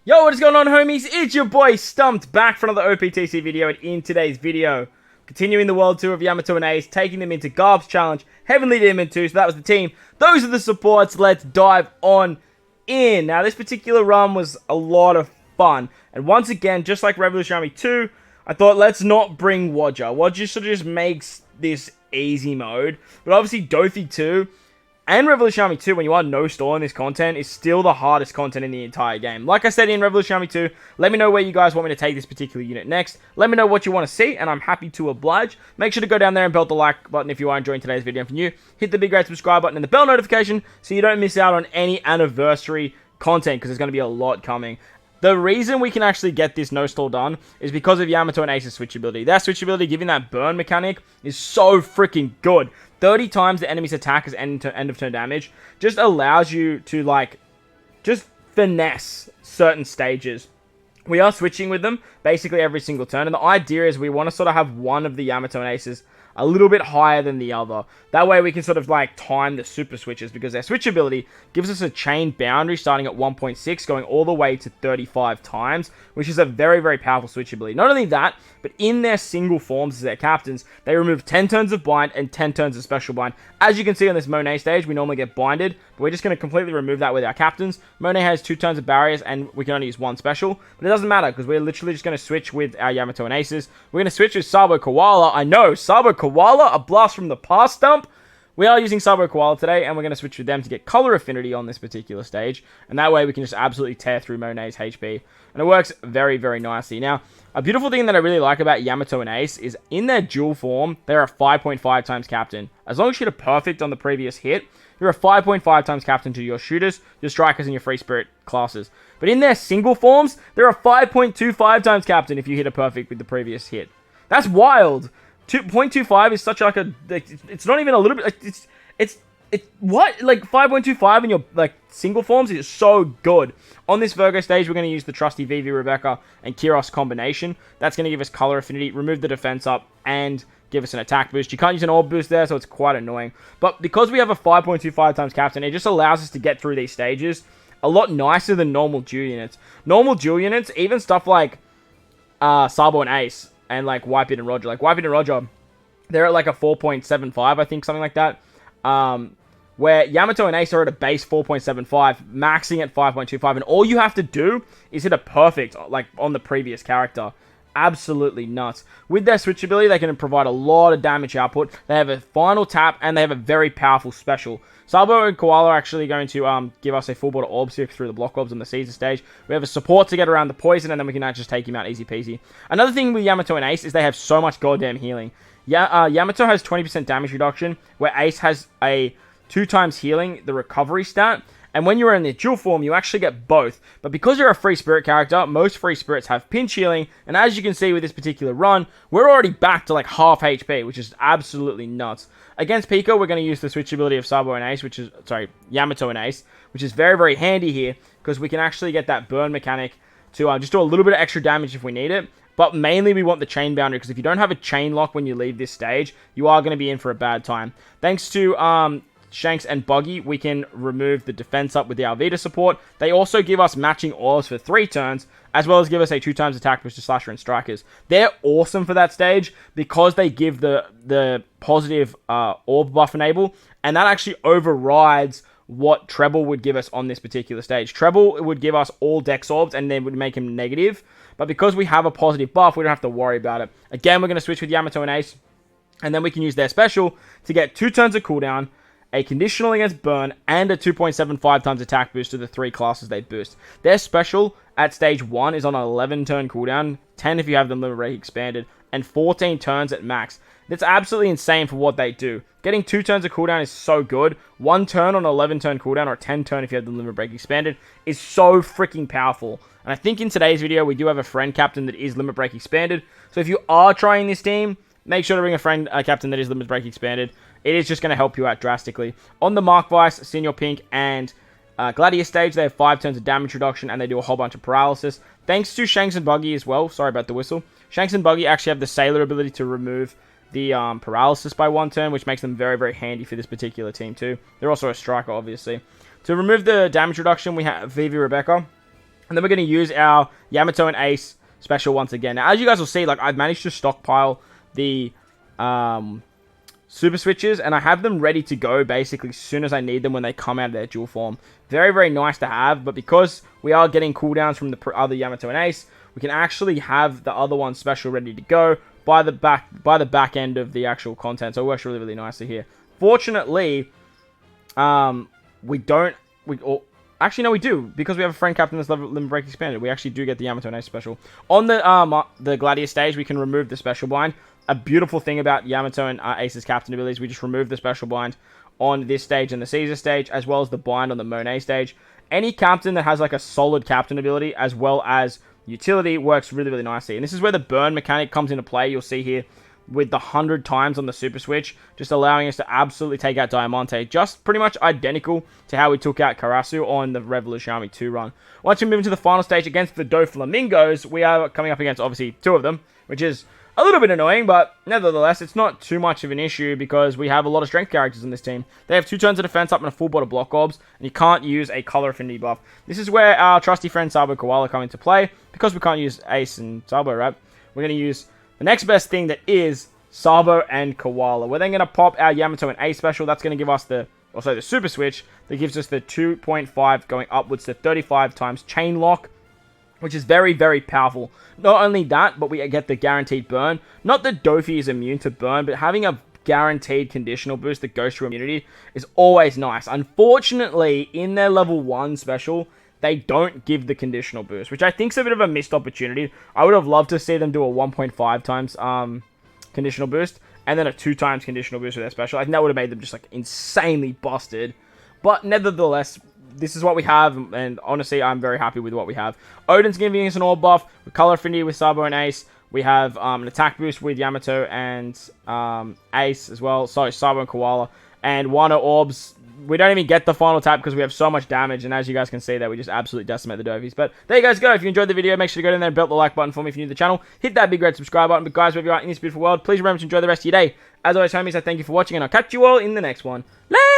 Yo, what is going on, homies? It's your boy Stumped, back for another OPTC video, and in today's video, continuing the world tour of Yamato and Ace, taking them into Garp's challenge, Heavenly Demon 2, so that was the team. Those are the supports. Let's dive on in. Now, this particular run was a lot of fun, and once again, just like Revolution Army 2, I thought, let's not bring WOGER. WOGER sort of just makes this easy mode, but obviously Dofy 2 and Revolution Army 2, when you are no store in this content, is still the hardest content in the entire game. Like I said in Revolution Army 2, let me know where you guys want me to take this particular unit next. Let me know what you want to see, and I'm happy to oblige. Make sure to go down there and belt the like button if you are enjoying today's video. If you're new, hit the big red subscribe button and the bell notification so you don't miss out on any anniversary content, because there's going to be a lot coming. The reason we can actually get this no-stall done is because of Yamato and Ace's switchability. Their switchability, giving that burn mechanic, is so freaking good. 30 times the enemy's attack as end of turn damage just allows you to, like, just finesse certain stages. We are switching with them basically every single turn, and the idea is we want to sort of have one of the Yamato and Aces a little bit higher than the other. That way we can sort of like time the super switches, because their switchability gives us a chain boundary starting at 1.6 going all the way to 35 times, which is a very, very powerful switchability. Not only that, but in their single forms as their captains, they remove 10 turns of bind and 10 turns of special bind. As you can see on this Monet stage, we normally get binded, but we're just going to completely remove that with our captains. Monet has 2 turns of barriers and we can only use 1 special, but it doesn't matter because we're literally just going to switch with our Yamato and Aces. We're going to switch with Sabo Koala. I know, Sabo Koala, a blast from the past stump. We are using Sabo Koala today, and we're going to switch with them to get color affinity on this particular stage, and that way we can just absolutely tear through Monet's HP, and it works very, very nicely. Now, a beautiful thing that I really like about Yamato and Ace is in their dual form, they're a 5.5 times captain. As long as you hit a perfect on the previous hit, you're a 5.5 times captain to your shooters, your strikers, and your free spirit classes. But in their single forms, they're a 5.25 times captain if you hit a perfect with the previous hit. That's wild. 0.25 is such like a, it's not even a little bit, it's what? Like 5.25 in your like single forms is so good. On this Virgo stage, we're going to use the trusty Vivi, Rebecca, and Kiros combination. That's going to give us color affinity, remove the defense up, and give us an attack boost. You can't use an orb boost there, so it's quite annoying. But because we have a 5.25 times captain, it just allows us to get through these stages a lot nicer than normal dual units. Normal dual units, even stuff like Sabo and Ace, and like Wipe It and Roger. Like Wipe It and Roger, they're at like a 4.75, I think, something like that. Where Yamato and Ace are at a base 4.75, maxing at 5.25, and all you have to do is hit a perfect, like on the previous character. Absolutely nuts. With their switchability, they can provide a lot of damage output. They have a final tap, and they have a very powerful special. Sabo and Koala are actually going to give us a full border orb sift through the block orbs on the Caesar stage. We have a support to get around the poison, and then we can just take him out easy peasy. Another thing with Yamato and Ace is they have so much goddamn healing. Yamato has 20% damage reduction, where Ace has a 2 times healing, the recovery stat. And when you're in the dual form, you actually get both. But because you're a free spirit character, most free spirits have pinch healing. And as you can see with this particular run, we're already back to like half HP, which is absolutely nuts. Against Pico, we're going to use the switchability of Sabo and Ace, Yamato and Ace, which is very, very handy here, because we can actually get that burn mechanic to just do a little bit of extra damage if we need it. But mainly we want the chain boundary, because if you don't have a chain lock when you leave this stage, you are going to be in for a bad time. Thanks to Shanks and Buggy, we can remove the defense up with the Alvida support. They also give us matching orbs for 3 turns, as well as give us a 2 times attack boost to Slasher and Strikers. They're awesome for that stage because they give the positive orb buff enable, and that actually overrides what Treble would give us on this particular stage. Treble would give us all Dex orbs, and then would make him negative. But because we have a positive buff, we don't have to worry about it. Again, we're going to switch with Yamato and Ace, and then we can use their special to get 2 turns of cooldown, a conditional against burn, and a 2.75 times attack boost to the 3 classes they boost. Their special at stage 1 is on an 11 turn cooldown, 10 if you have them liberate expanded, and 14 turns at max. That's absolutely insane for what they do. Getting 2 turns of cooldown is so good. 1 turn on 11 turn cooldown, or 10 turn if you have the Limit Break expanded, is so freaking powerful. And I think in today's video, we do have a friend captain that is Limit Break expanded. So if you are trying this team, make sure to bring a friend captain that is Limit Break expanded. It is just going to help you out drastically. On the Mark Vice, Senior Pink, and Gladius stage, they have 5 turns of damage reduction, and they do a whole bunch of paralysis. Thanks to Shanks and Buggy as well. Sorry about the whistle. Shanks and Buggy actually have the Sailor ability to remove the paralysis by 1 turn, which makes them very, very handy for this particular team too. They're also a striker, obviously. To remove the damage reduction, we have Vivi Rebecca. And then we're going to use our Yamato and Ace special once again. Now, as you guys will see, like, I've managed to stockpile the super switches, and I have them ready to go basically as soon as I need them when they come out of their dual form. Very, very nice to have, but because we are getting cooldowns from the other Yamato and Ace, we can actually have the other one special ready to go by the back end of the actual content. So it works really, really nicely here. Fortunately, actually, no, we do. Because we have a friend captain that's Limit Break expanded, we actually do get the Yamato and Ace special. On the Gladius stage, we can remove the special blind. A beautiful thing about Yamato and Ace's captain abilities, we just remove the special blind on this stage and the Caesar stage, as well as the blind on the Monet stage. Any captain that has like a solid captain ability, as well as utility, works really, really nicely. And this is where the burn mechanic comes into play. You'll see here with the 100 times on the super switch, just allowing us to absolutely take out Diamante, just pretty much identical to how we took out Karasu on the Revolution Army 2 run. Once we move into the final stage against the Doflamingos, we are coming up against obviously 2 of them, which is a little bit annoying, but nevertheless, it's not too much of an issue because we have a lot of strength characters in this team. They have 2 turns of defense up and a full bot of block orbs, and you can't use a color affinity buff. This is where our trusty friend Sabo Koala come into play. Because we can't use Ace and Sabo, right? We're going to use the next best thing, that is Sabo and Koala. We're then going to pop our Yamato and Ace special. That's going to give us the super switch that gives us the 2.5 going upwards to 35 times chain lock, which is very, very powerful. Not only that, but we get the guaranteed burn. Not that Dofi is immune to burn, but having a guaranteed conditional boost that goes through immunity is always nice. Unfortunately, in their level 1 special, they don't give the conditional boost, which I think is a bit of a missed opportunity. I would have loved to see them do a 1.5 times conditional boost, and then a 2 times conditional boost with their special. I think that would have made them just like insanely busted. But nevertheless, this is what we have, and honestly, I'm very happy with what we have. Odin's giving us an orb buff, with color affinity with Sabo and Ace. We have an attack boost with Yamato and Ace as well. Sorry, Sabo and Koala. And Wano orbs. We don't even get the final tap because we have so much damage, and as you guys can see there, we just absolutely decimate the Dovies. But there you guys go. If you enjoyed the video, make sure to go down there and belt the like button for me if you're new to the channel. Hit that big red subscribe button. But guys, wherever you are in this beautiful world, please remember to enjoy the rest of your day. As always, homies, I thank you for watching, and I'll catch you all in the next one. Later!